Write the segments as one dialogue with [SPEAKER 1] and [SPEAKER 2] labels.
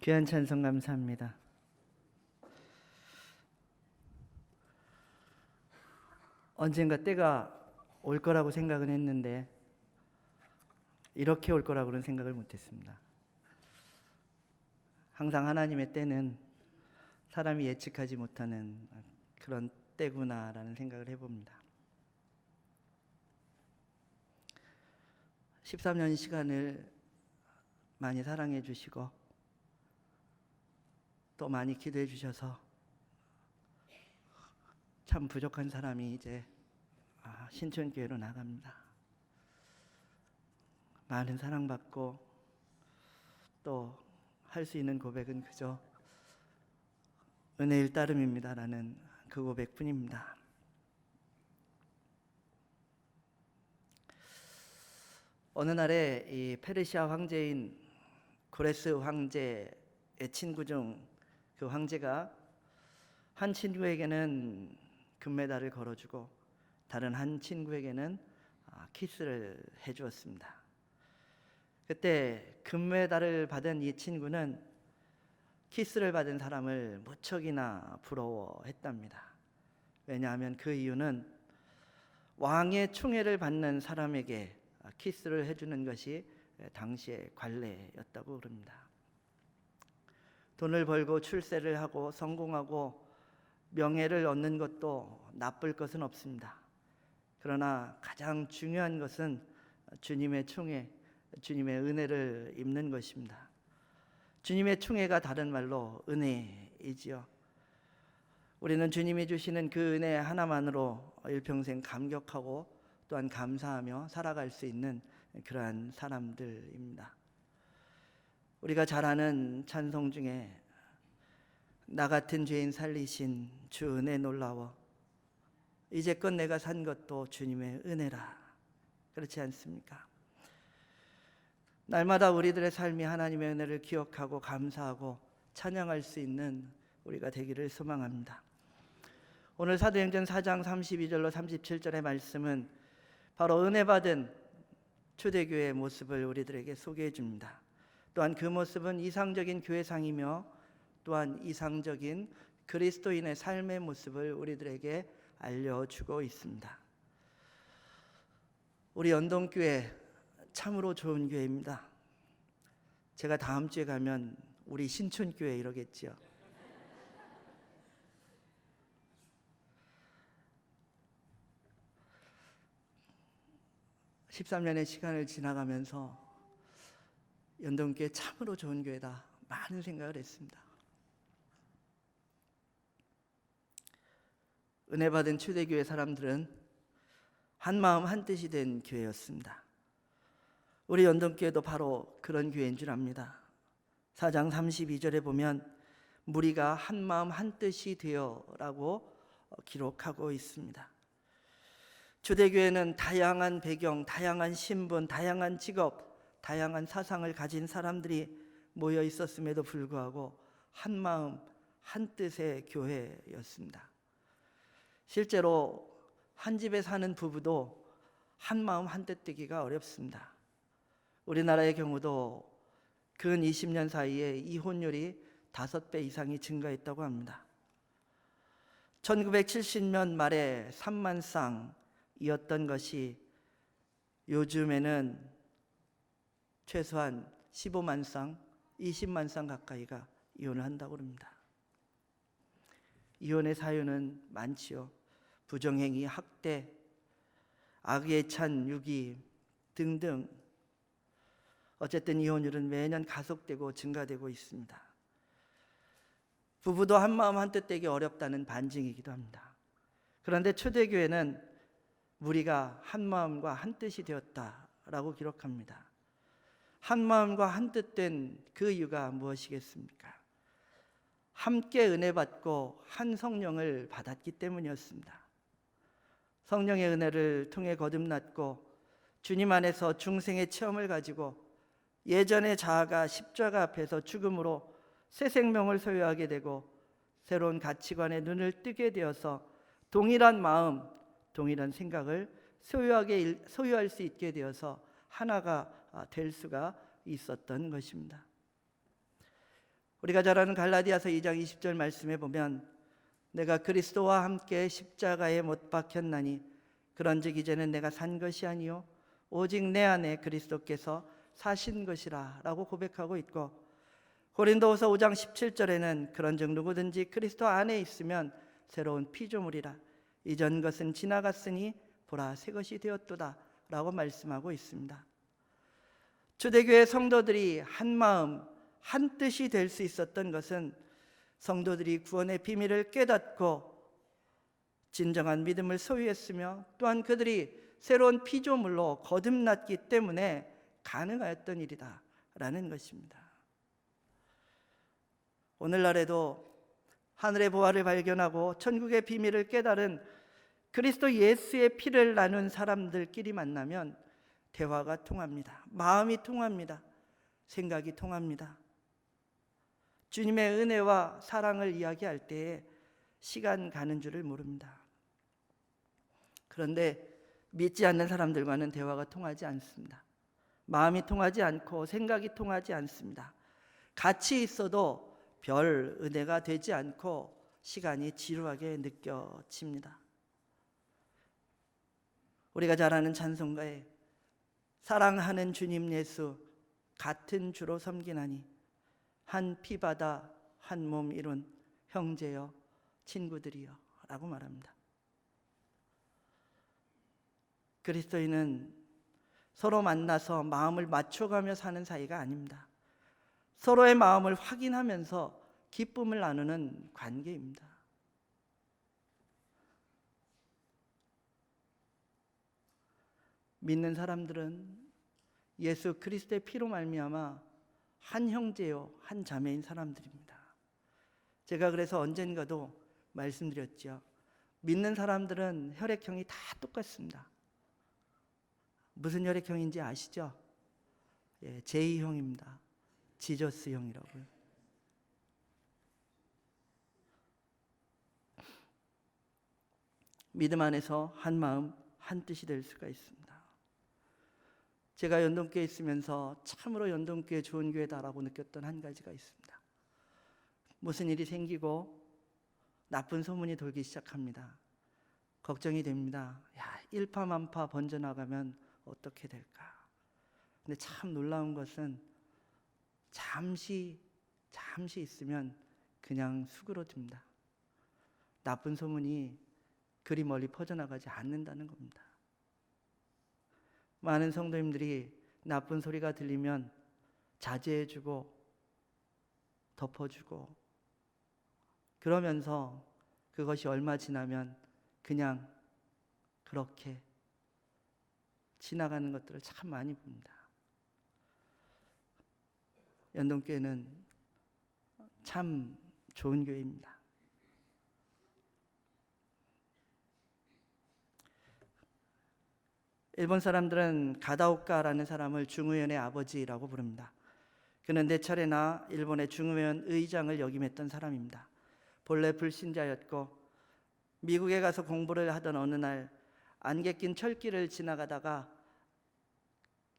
[SPEAKER 1] 귀한 찬송 감사합니다. 언젠가 때가 올 거라고 생각은 했는데 이렇게 올 거라고는 생각을 못했습니다. 항상 하나님의 때는 사람이 예측하지 못하는 그런 때구나라는 생각을 해봅니다. 13년 시간을 많이 사랑해 주시고 또 많이 기도해 주셔서 참 부족한 사람이 이제 신촌교회로 나갑니다. 많은 사랑받고 또 할 수 있는 고백은 그저 은혜일 따름입니다라는 그 고백뿐입니다. 어느 날에 이 페르시아 황제인 고레스 황제의 친구 중 그 황제가 한 친구에게는 금메달을 걸어주고 다른 한 친구에게는 키스를 해주었습니다. 그때 금메달을 받은 이 친구는 키스를 받은 사람을 무척이나 부러워했답니다. 왜냐하면 그 이유는 왕의 충애를 받는 사람에게 키스를 해주는 것이 당시의 관례였다고 그럽니다. 돈을 벌고 출세를 하고 성공하고 명예를 얻는 것도 나쁠 것은 없습니다. 그러나 가장 중요한 것은 주님의 충애, 주님의 은혜를 입는 것입니다. 주님의 충애가 다른 말로 은혜이지요. 우리는 주님이 주시는 그 은혜 하나만으로 일평생 감격하고 또한 감사하며 살아갈 수 있는 그러한 사람들입니다. 우리가 잘 아는 찬송 중에 나 같은 죄인 살리신 주 은혜 놀라워 이제껏 내가 산 것도 주님의 은혜라, 그렇지 않습니까? 날마다 우리들의 삶이 하나님의 은혜를 기억하고 감사하고 찬양할 수 있는 우리가 되기를 소망합니다. 오늘 사도행전 4장 32절로 37절의 말씀은 바로 은혜 받은 초대교회의 모습을 우리들에게 소개해 줍니다. 또한 그 모습은 이상적인 교회상이며 또한 이상적인 그리스도인의 삶의 모습을 우리들에게 알려주고 있습니다. 우리 연동교회 참으로 좋은 교회입니다. 제가 다음 주에 가면 우리 신촌교회 이러겠지요. (13년의) 시간을 지나가면서 연동교회 참으로 좋은 교회다, 많은 생각을 했습니다. 은혜 받은 초대교회 사람들은 한 마음 한 뜻이 된 교회였습니다. 우리 연동교회도 바로 그런 교회인 줄 압니다. 4장 32절에 보면 무리가 한 마음 한 뜻이 되어라고 기록하고 있습니다. 초대교회는 다양한 배경, 다양한 신분, 다양한 직업, 다양한 사상을 가진 사람들이 모여 있었음에도 불구하고 한 마음 한 뜻의 교회였습니다. 실제로 한 집에 사는 부부도 한 마음 한 뜻 되기가 어렵습니다. 우리나라의 경우도 근 20년 사이에 이혼율이 5배 이상이 증가했다고 합니다. 1970년 말에 3만 쌍이었던 것이 요즘에는 최소한 15만 쌍, 20만 쌍 가까이가 이혼을 한다고 합니다. 이혼의 사유는 많지요. 부정행위, 학대, 악에 찬 유기 등등. 어쨌든 이혼율은 매년 가속되고 증가되고 있습니다. 부부도 한 마음 한 뜻 되기 어렵다는 반증이기도 합니다. 그런데 초대교회는 무리가 한 마음과 한 뜻이 되었다라고 기록합니다. 한 마음과 한 뜻 된 그 이유가 무엇이겠습니까? 함께 은혜 받고 한 성령을 받았기 때문이었습니다. 성령의 은혜를 통해 거듭났고 주님 안에서 중생의 체험을 가지고 예전의 자아가 십자가 앞에서 죽음으로 새 생명을 소유하게 되고 새로운 가치관에 눈을 뜨게 되어서 동일한 마음, 동일한 생각을 소유할 수 있게 되어서 하나가 될 수가 있었던 것입니다. 우리가 잘 아는 갈라디아서 2장 20절 말씀에 보면 내가 그리스도와 함께 십자가에 못 박혔나니 그런즉 이제는 내가 산 것이 아니요 오직 내 안에 그리스도께서 사신 것이라 라고 고백하고 있고, 고린도후서 5장 17절에는 그런즉 누구든지 그리스도 안에 있으면 새로운 피조물이라 이전 것은 지나갔으니 보라 새 것이 되었도다 라고 말씀하고 있습니다. 초대교회 성도들이 한 마음 한 뜻이 될 수 있었던 것은 성도들이 구원의 비밀을 깨닫고 진정한 믿음을 소유했으며 또한 그들이 새로운 피조물로 거듭났기 때문에 가능하였던 일이다 라는 것입니다. 오늘날에도 하늘의 보화를 발견하고 천국의 비밀을 깨달은 그리스도 예수의 피를 나눈 사람들끼리 만나면 대화가 통합니다. 마음이 통합니다. 생각이 통합니다. 주님의 은혜와 사랑을 이야기할 때에 시간 가는 줄을 모릅니다. 그런데 믿지 않는 사람들과는 대화가 통하지 않습니다. 마음이 통하지 않고 생각이 통하지 않습니다. 같이 있어도 별 은혜가 되지 않고 시간이 지루하게 느껴집니다. 우리가 잘 아는 찬송가에 사랑하는 주님 예수 같은 주로 섬기나니 한 피바다 한 몸 이룬 형제여 친구들이여 라고 말합니다. 그리스도인은 서로 만나서 마음을 맞춰가며 사는 사이가 아닙니다. 서로의 마음을 확인하면서 기쁨을 나누는 관계입니다. 믿는 사람들은 예수 그리스도의 피로 말미암아 한 형제요 한 자매인 사람들입니다. 제가 그래서 언젠가도 말씀드렸죠. 믿는 사람들은 혈액형이 다 똑같습니다. 무슨 혈액형인지 아시죠? 예, J형입니다. 지저스형이라고요. 믿음 안에서 한 마음 한 뜻이 될 수가 있습니다. 제가 연동교에 있으면서 참으로 연동교회 좋은 교회다라고 느꼈던 한 가지가 있습니다. 무슨 일이 생기고 나쁜 소문이 돌기 시작합니다. 걱정이 됩니다. 야, 일파만파 번져나가면 어떻게 될까? 근데 참 놀라운 것은 잠시 있으면 그냥 수그러듭니다. 나쁜 소문이 그리 멀리 퍼져나가지 않는다는 겁니다. 많은 성도님들이 나쁜 소리가 들리면 자제해주고 덮어주고 그러면서 그것이 얼마 지나면 그냥 그렇게 지나가는 것들을 참 많이 봅니다. 연동교회는 참 좋은 교회입니다. 일본 사람들은 가다오카라는 사람을 중의원의 아버지라고 부릅니다. 그는 네 차례나 일본의 중의원 의장을 역임했던 사람입니다. 본래 불신자였고 미국에 가서 공부를 하던 어느 날 안개 낀 철길을 지나가다가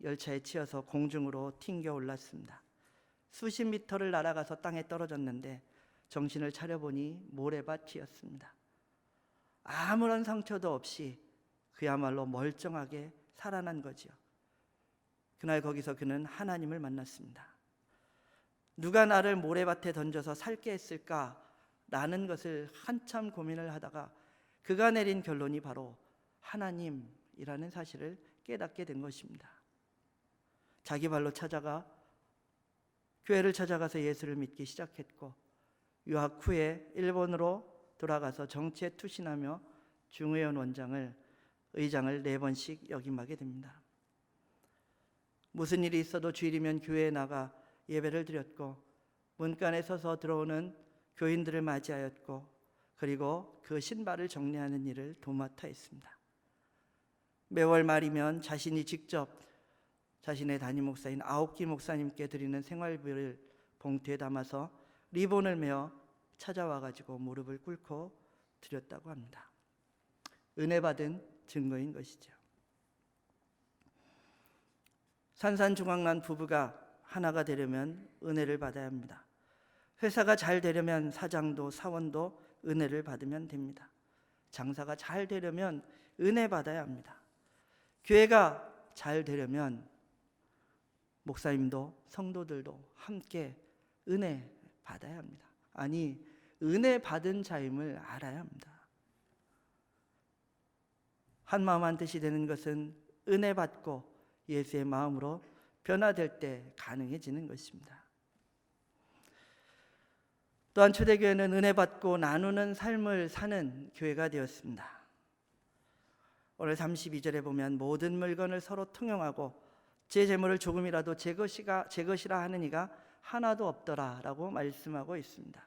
[SPEAKER 1] 열차에 치여서 공중으로 튕겨 올랐습니다. 수십 미터를 날아가서 땅에 떨어졌는데 정신을 차려보니 모래밭이었습니다. 아무런 상처도 없이 그야말로 멀쩡하게 살아난 거지요. 그날 거기서 그는 하나님을 만났습니다. 누가 나를 모래밭에 던져서 살게 했을까라는 것을 한참 고민을 하다가 그가 내린 결론이 바로 하나님이라는 사실을 깨닫게 된 것입니다. 자기 발로 찾아가 교회를 찾아가서 예수를 믿기 시작했고 유학 후에 일본으로 돌아가서 정치에 투신하며 중의원 의장을 4번씩 역임하게 됩니다. 무슨 일이 있어도 주일이면 교회에 나가 예배를 드렸고 문간에 서서 들어오는 교인들을 맞이하였고 그리고 그 신발을 정리하는 일을 도맡아 했습니다. 매월 말이면 자신이 직접 자신의 담임 목사인 아오키 목사님께 드리는 생활비를 봉투에 담아서 리본을 메어 찾아와가지고 무릎을 꿇고 드렸다고 합니다. 은혜 받은 증거인 것이죠. 산산조각난 부부가 하나가 되려면 은혜를 받아야 합니다. 회사가 잘 되려면 사장도 사원도 은혜를 받으면 됩니다. 장사가 잘 되려면 은혜 받아야 합니다. 교회가 잘 되려면 목사님도 성도들도 함께 은혜 받아야 합니다. 아니, 은혜 받은 자임을 알아야 합니다. 한 마음 한 뜻이 되는 것은 은혜 받고 예수의 마음으로 변화될 때 가능해지는 것입니다. 또한 초대교회는 은혜 받고 나누는 삶을 사는 교회가 되었습니다. 오늘 32절에 보면 모든 물건을 서로 통용하고 제 재물을 조금이라도 제 것이라 하는 이가 하나도 없더라 라고 말씀하고 있습니다.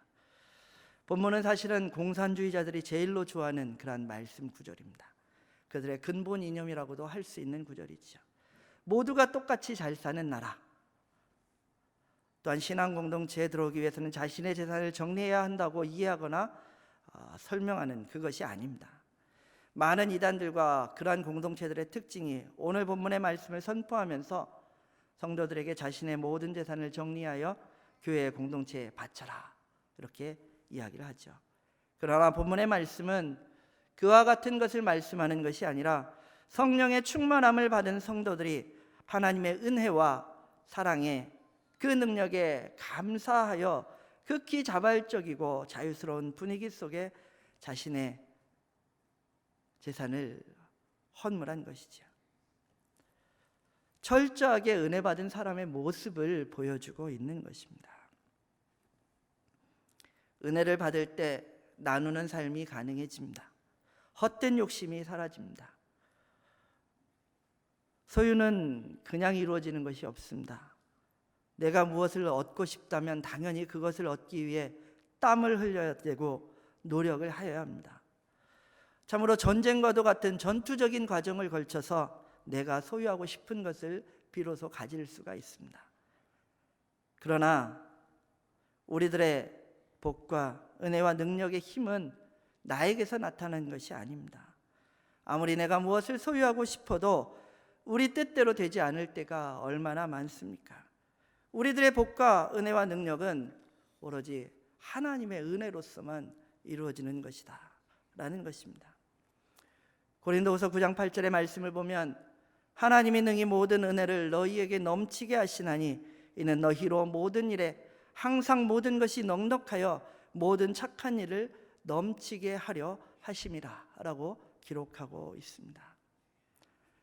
[SPEAKER 1] 본문은 사실은 공산주의자들이 제일로 좋아하는 그러한 말씀 구절입니다. 그들의 근본 이념이라고도 할 수 있는 구절이죠. 모두가 똑같이 잘 사는 나라, 또한 신앙 공동체에 들어오기 위해서는 자신의 재산을 정리해야 한다고 이해하거나 설명하는 그것이 아닙니다. 많은 이단들과 그러한 공동체들의 특징이 오늘 본문의 말씀을 선포하면서 성도들에게 자신의 모든 재산을 정리하여 교회의 공동체에 바쳐라 이렇게 이야기를 하죠. 그러나 본문의 말씀은 그와 같은 것을 말씀하는 것이 아니라 성령의 충만함을 받은 성도들이 하나님의 은혜와 사랑에 그 능력에 감사하여 극히 자발적이고 자유스러운 분위기 속에 자신의 재산을 헌물한 것이죠. 철저하게 은혜 받은 사람의 모습을 보여주고 있는 것입니다. 은혜를 받을 때 나누는 삶이 가능해집니다. 헛된 욕심이 사라집니다. 소유는 그냥 이루어지는 것이 없습니다. 내가 무엇을 얻고 싶다면 당연히 그것을 얻기 위해 땀을 흘려야 되고 노력을 하여야 합니다. 참으로 전쟁과도 같은 전투적인 과정을 걸쳐서 내가 소유하고 싶은 것을 비로소 가질 수가 있습니다. 그러나 우리들의 복과 은혜와 능력의 힘은 나에게서 나타나는 것이 아닙니다. 아무리 내가 무엇을 소유하고 싶어도 우리 뜻대로 되지 않을 때가 얼마나 많습니까? 우리들의 복과 은혜와 능력은 오로지 하나님의 은혜로서만 이루어지는 것이다 라는 것입니다. 고린도후서 9장 8절의 말씀을 보면 하나님이 능히 모든 은혜를 너희에게 넘치게 하시나니 이는 너희로 모든 일에 항상 모든 것이 넉넉하여 모든 착한 일을 넘치게 하려 하심이라 라고 기록하고 있습니다.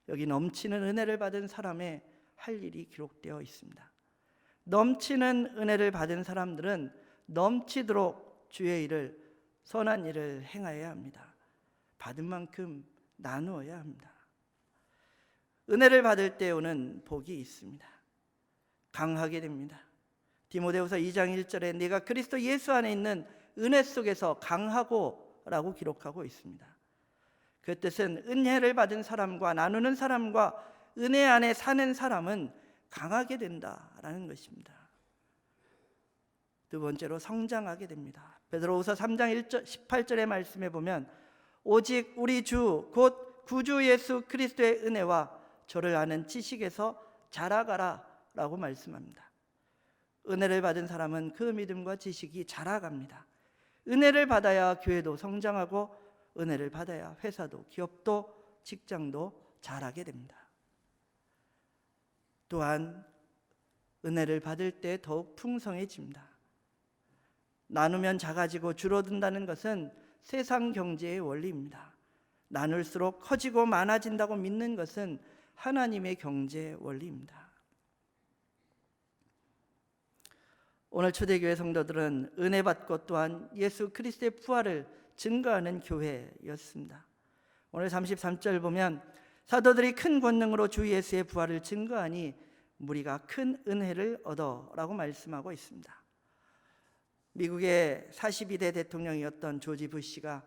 [SPEAKER 1] 여기 넘치는 은혜를 받은 사람의 할 일이 기록되어 있습니다. 넘치는 은혜를 받은 사람들은 넘치도록 주의 일을, 선한 일을 행하여야 합니다. 받은 만큼 나누어야 합니다. 은혜를 받을 때 오는 복이 있습니다. 강하게 됩니다. 디모데후서 2장 1절에 네가 그리스도 예수 안에 있는 은혜 속에서 강하고 라고 기록하고 있습니다. 그 뜻은 은혜를 받은 사람과 나누는 사람과 은혜 안에 사는 사람은 강하게 된다라는 것입니다. 두 번째로 성장하게 됩니다. 베드로후서 3장 18절의 말씀에 보면 오직 우리 주 곧 구주 예수 그리스도의 은혜와 저를 아는 지식에서 자라가라 라고 말씀합니다. 은혜를 받은 사람은 그 믿음과 지식이 자라갑니다. 은혜를 받아야 교회도 성장하고 은혜를 받아야 회사도 기업도 직장도 자라게 됩니다. 또한 은혜를 받을 때 더욱 풍성해집니다. 나누면 작아지고 줄어든다는 것은 세상 경제의 원리입니다. 나눌수록 커지고 많아진다고 믿는 것은 하나님의 경제의 원리입니다. 오늘 초대교회 성도들은 은혜 받고 또한 예수 그리스도의 부활을 증거하는 교회였습니다. 오늘 33절 보면 사도들이 큰 권능으로 주 예수의 부활을 증거하니 무리가 큰 은혜를 얻어라고 말씀하고 있습니다. 미국의 42대 대통령이었던 조지 부시가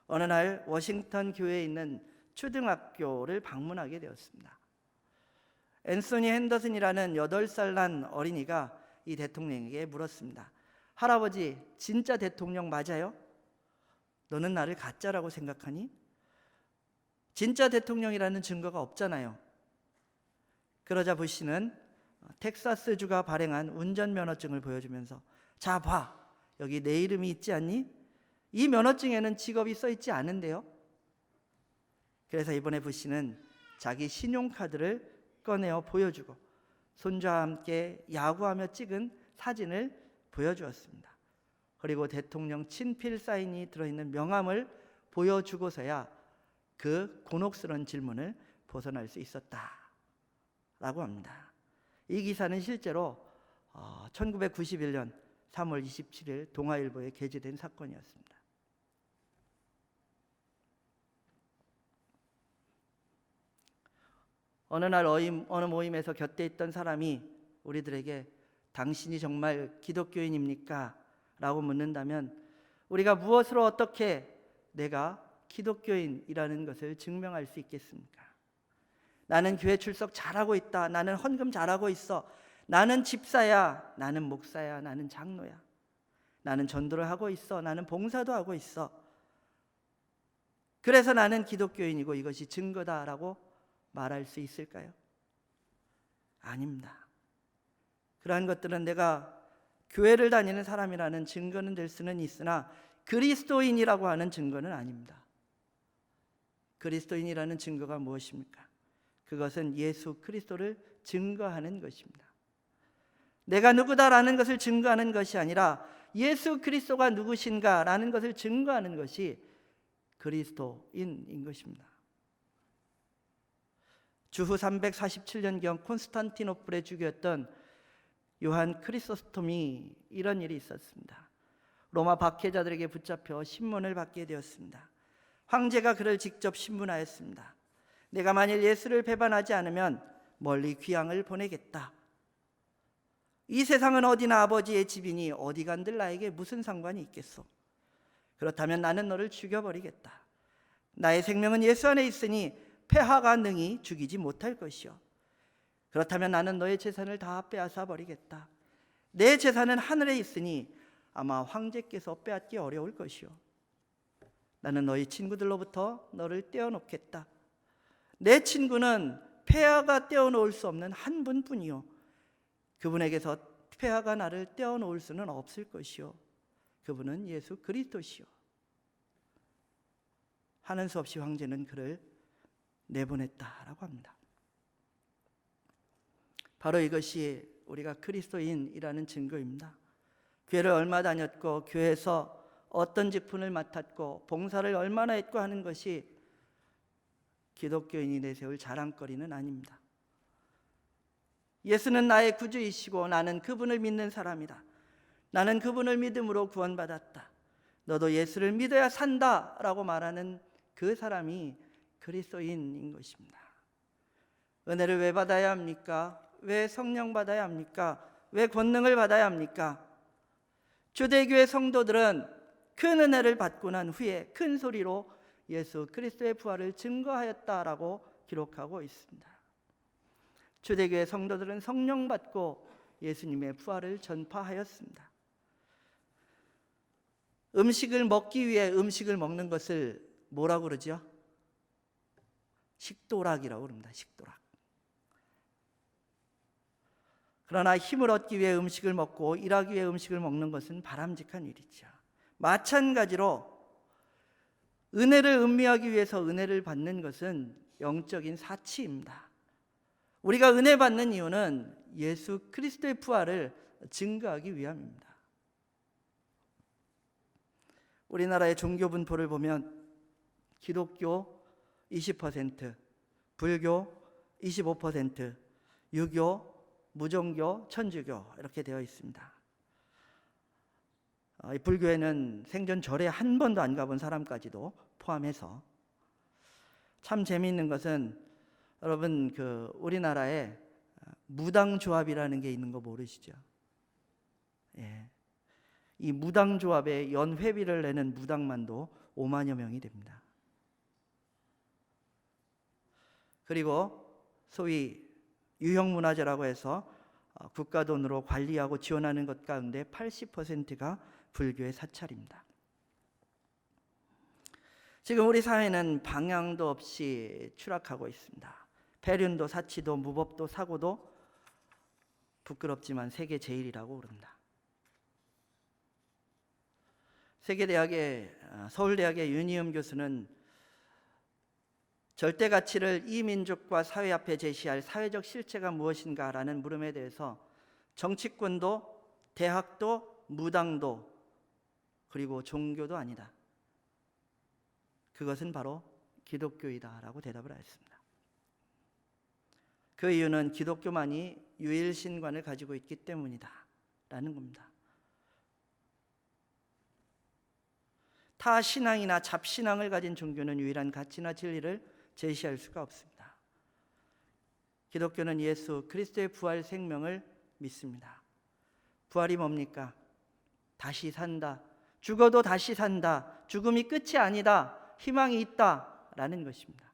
[SPEAKER 1] 어느 날 워싱턴 교회에 있는 초등학교를 방문하게 되었습니다. 앤소니 핸더슨이라는 8살 난 어린이가 이 대통령에게 물었습니다. 할아버지, 진짜 대통령 맞아요? 너는 나를 가짜라고 생각하니? 진짜 대통령이라는 증거가 없잖아요. 그러자 부시는 텍사스주가 발행한 운전면허증을 보여주면서 자, 봐. 여기 내 이름이 있지 않니? 이 면허증에는 직업이 써 있지 않은데요. 그래서 이번에 부씨는 자기 신용카드를 꺼내어 보여주고 손자와 함께 야구하며 찍은 사진을 보여주었습니다. 그리고 대통령 친필 사인이 들어있는 명함을 보여주고서야 그 곤혹스러운 질문을 벗어날 수 있었다라고 합니다. 이 기사는 실제로 1991년 3월 27일 동아일보에 게재된 사건이었습니다. 어느 날 어느 모임에서 곁에 있던 사람이 우리들에게 당신이 정말 기독교인입니까? 라고 묻는다면 우리가 무엇으로 어떻게 내가 기독교인이라는 것을 증명할 수 있겠습니까? 나는 교회 출석 잘하고 있다. 나는 헌금 잘하고 있어. 나는 집사야. 나는 목사야. 나는 장로야. 나는 전도를 하고 있어. 나는 봉사도 하고 있어. 그래서 나는 기독교인이고 이것이 증거다라고 말할 수 있을까요? 아닙니다. 그러한 것들은 내가 교회를 다니는 사람이라는 증거는 될 수는 있으나 그리스도인이라고 하는 증거는 아닙니다. 그리스도인이라는 증거가 무엇입니까? 그것은 예수 그리스도를 증거하는 것입니다. 내가 누구다라는 것을 증거하는 것이 아니라 예수 그리스도가 누구신가라는 것을 증거하는 것이 그리스도인인 것입니다. 주후 347년경 콘스탄티노플의 주교였던 요한 크리소스톰이 이런 일이 있었습니다. 로마 박해자들에게 붙잡혀 신문을 받게 되었습니다. 황제가 그를 직접 신문하였습니다. 내가 만일 예수를 배반하지 않으면 멀리 귀양을 보내겠다. 이 세상은 어디나 아버지의 집이니 어디 간들 나에게 무슨 상관이 있겠소. 그렇다면 나는 너를 죽여버리겠다. 나의 생명은 예수 안에 있으니 폐하가 능히 죽이지 못할 것이요. 그렇다면 나는 너의 재산을 다 빼앗아 버리겠다. 내 재산은 하늘에 있으니 아마 황제께서 빼앗기 어려울 것이요. 나는 너희 친구들로부터 너를 떼어놓겠다. 내 친구는 폐하가 떼어놓을 수 없는 한 분뿐이요. 그분에게서 폐하가 나를 떼어놓을 수는 없을 것이요. 그분은 예수 그리스도시요. 하는 수 없이 황제는 그를 내보냈다라고 합니다. 바로 이것이 우리가 그리스도인이라는 증거입니다. 교회를 얼마 다녔고 교회에서 어떤 직분을 맡았고 봉사를 얼마나 했고 하는 것이 기독교인이 내세울 자랑거리는 아닙니다. 예수는 나의 구주이시고 나는 그분을 믿는 사람이다. 나는 그분을 믿음으로 구원받았다. 너도 예수를 믿어야 산다라고 말하는 그 사람이 그리스도인인 것입니다. 은혜를 왜 받아야 합니까? 왜 성령 받아야 합니까? 왜 권능을 받아야 합니까? 초대교회 성도들은 큰 은혜를 받고 난 후에 큰 소리로 예수 그리스도의 부활을 증거하였다라고 기록하고 있습니다. 초대교회 성도들은 성령 받고 예수님의 부활을 전파하였습니다. 음식을 먹기 위해 음식을 먹는 것을 뭐라고 그러죠? 식도락이라고 그럽니다. 식도락. 그러나 힘을 얻기 위해 음식을 먹고 일하기 위해 음식을 먹는 것은 바람직한 일이죠. 마찬가지로 은혜를 음미하기 위해서 은혜를 받는 것은 영적인 사치입니다. 우리가 은혜 받는 이유는 예수 그리스도의 부활을 증거하기 위함입니다. 우리나라의 종교 분포를 보면 기독교 20%, 불교 25%, 유교, 무종교, 천주교 이렇게 되어 있습니다. 이 불교에는 생전 절에 한 번도 안 가본 사람까지도 포함해서 참 재미있는 것은 여러분 우리나라에 무당조합이라는 게 있는 거 모르시죠? 예. 이 무당조합에 연회비를 내는 무당만도 5만여 명이 됩니다. 그리고 소위 유형문화재라고 해서 국가 돈으로 관리하고 지원하는 것 가운데 80%가 불교의 사찰입니다. 지금 우리 사회는 방향도 없이 추락하고 있습니다. 배륜도 사치도 무법도 사고도 부끄럽지만 세계 제일이라고 그럽니다. 세계대학의 서울대학의 윤희엄 교수는 절대 가치를 이 민족과 사회 앞에 제시할 사회적 실체가 무엇인가라는 물음에 대해서 정치권도 대학도 무당도 그리고 종교도 아니다. 그것은 바로 기독교이다라고 대답을 하였습니다. 그 이유는 기독교만이 유일신관을 가지고 있기 때문이다라는 겁니다. 타 신앙이나 잡신앙을 가진 종교는 유일한 가치나 진리를 제시할 수가 없습니다. 기독교는 예수 그리스도의 부활 생명을 믿습니다. 부활이 뭡니까? 다시 산다. 죽어도 다시 산다. 죽음이 끝이 아니다. 희망이 있다라는 것입니다.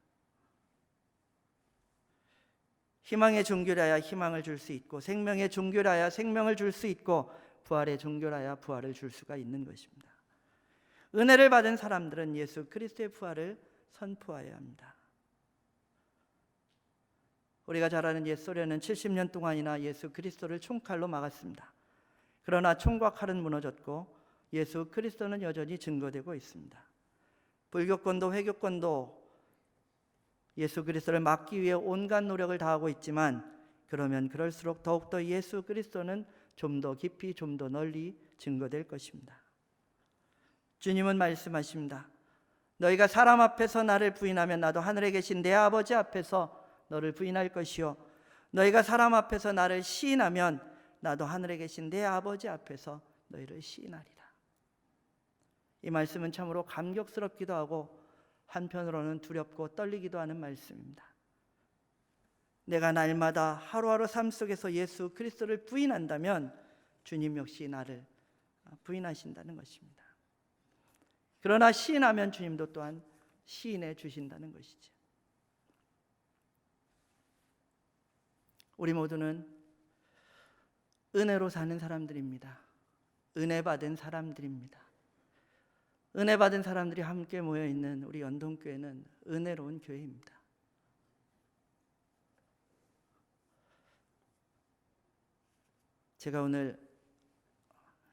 [SPEAKER 1] 희망의 종교라야 희망을 줄 수 있고 생명의 종교라야 생명을 줄 수 있고 부활의 종교라야 부활을 줄 수가 있는 것입니다. 은혜를 받은 사람들은 예수 그리스도의 부활을 선포해야 합니다. 우리가 잘 아는 옛 소련은 70년 동안이나 예수 그리스도를 총칼로 막았습니다. 그러나 총과 칼은 무너졌고 예수 그리스도는 여전히 증거되고 있습니다. 불교권도 회교권도 예수 그리스도를 막기 위해 온갖 노력을 다하고 있지만 그러면 그럴수록 더욱더 예수 그리스도는 좀 더 깊이 좀 더 널리 증거될 것입니다. 주님은 말씀하십니다. 너희가 사람 앞에서 나를 부인하면 나도 하늘에 계신 내 아버지 앞에서 너를 부인할 것이요 너희가 사람 앞에서 나를 시인하면 나도 하늘에 계신 내 아버지 앞에서 너희를 시인하리라. 이 말씀은 참으로 감격스럽기도 하고 한편으로는 두렵고 떨리기도 하는 말씀입니다. 내가 날마다 하루하루 삶 속에서 예수 그리스도를 부인한다면 주님 역시 나를 부인하신다는 것입니다. 그러나 시인하면 주님도 또한 시인해 주신다는 것이죠. 우리 모두는 은혜로 사는 사람들입니다. 은혜 받은 사람들입니다. 은혜 받은 사람들이 함께 모여있는 우리 연동교회는 은혜로운 교회입니다. 제가 오늘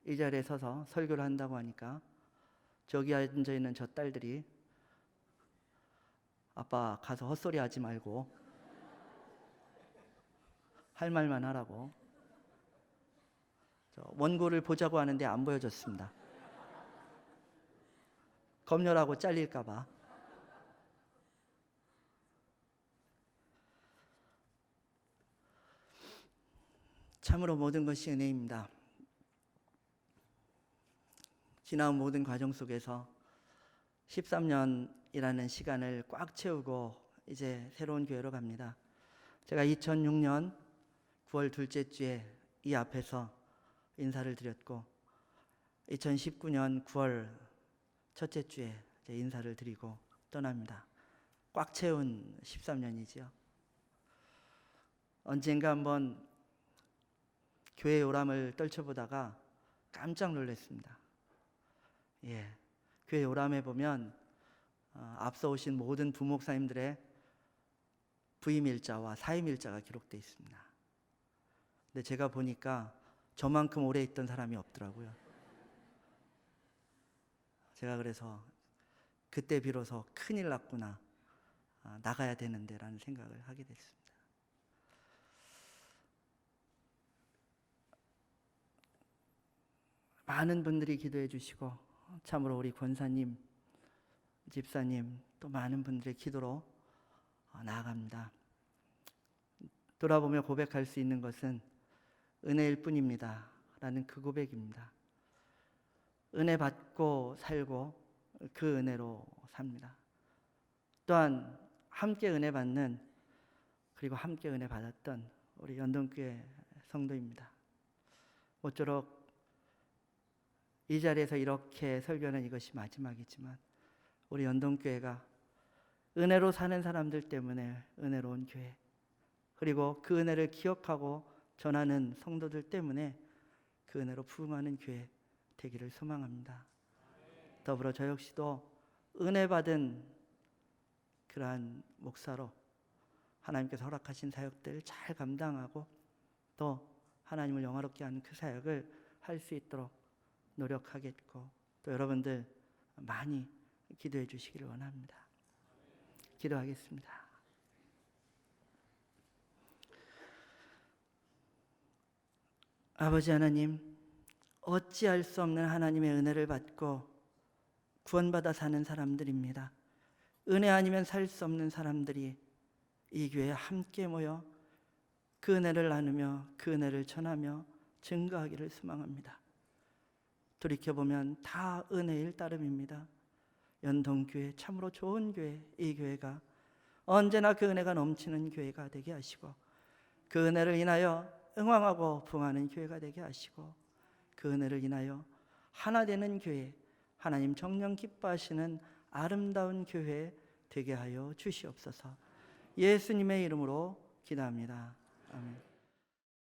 [SPEAKER 1] 이 자리에 서서 설교를 한다고 하니까 저기 앉아있는 저 딸들이 아빠 가서 헛소리 하지 말고 할 말만 하라고 원고를 보자고 하는데 안 보여줬습니다. 검열하고 잘릴까 봐. 참으로 모든 것이 은혜입니다. 지나온 모든 과정 속에서 13년이라는 시간을 꽉 채우고 이제 새로운 교회로 갑니다. 제가 2006년 9월 둘째 주에 이 앞에서 인사를 드렸고 2019년 9월 첫째 주에 이제 인사를 드리고 떠납니다. 꽉 채운 13년이지요. 언젠가 한번 교회 요람을 떨쳐보다가 깜짝 놀랐습니다. 교회 요람에 보면 앞서 오신 모든 부목사님들의 부임일자와 사임일자가 기록되어 있습니다. 근데 제가 보니까 저만큼 오래 있던 사람이 없더라고요. 제가 그래서 그때 비로소 큰일 났구나, 나가야 되는데 라는 생각을 하게 됐습니다. 많은 분들이 기도해 주시고 참으로 우리 권사님, 집사님 또 많은 분들의 기도로 나아갑니다. 돌아보며 고백할 수 있는 것은 은혜일 뿐입니다 라는 그 고백입니다. 은혜 받고 살고 그 은혜로 삽니다. 또한 함께 은혜 받는 그리고 함께 은혜 받았던 우리 연동교회 성도입니다. 모쪼록 이 자리에서 이렇게 설교는 이것이 마지막이지만 우리 연동교회가 은혜로 사는 사람들 때문에 은혜로운 교회, 그리고 그 은혜를 기억하고 전하는 성도들 때문에 그 은혜로 부흥하는 교회 되기를 소망합니다. 더불어 저 역시도 은혜 받은 그러한 목사로 하나님께서 허락하신 사역들을 잘 감당하고 또 하나님을 영화롭게 하는 그 사역을 할 수 있도록 노력하겠고 또 여러분들 많이 기도해 주시기를 원합니다. 기도하겠습니다. 아버지 하나님, 어찌할 수 없는 하나님의 은혜를 받고 구원받아 사는 사람들입니다. 은혜 아니면 살 수 없는 사람들이 이 교회에 함께 모여 그 은혜를 나누며 그 은혜를 전하며 증거하기를 소망합니다. 돌이켜보면 다 은혜일 따름입니다. 연동교회, 참으로 좋은 교회, 이 교회가 언제나 그 은혜가 넘치는 교회가 되게 하시고, 그 은혜를 인하여 응왕하고 부응하는 교회가 되게 하시고, 그 은혜를 인하여 하나 되는 교회, 하나님 정령 기뻐하시는 아름다운 교회 되게 하여 주시옵소서. 예수님의 이름으로 기도합니다. 아멘.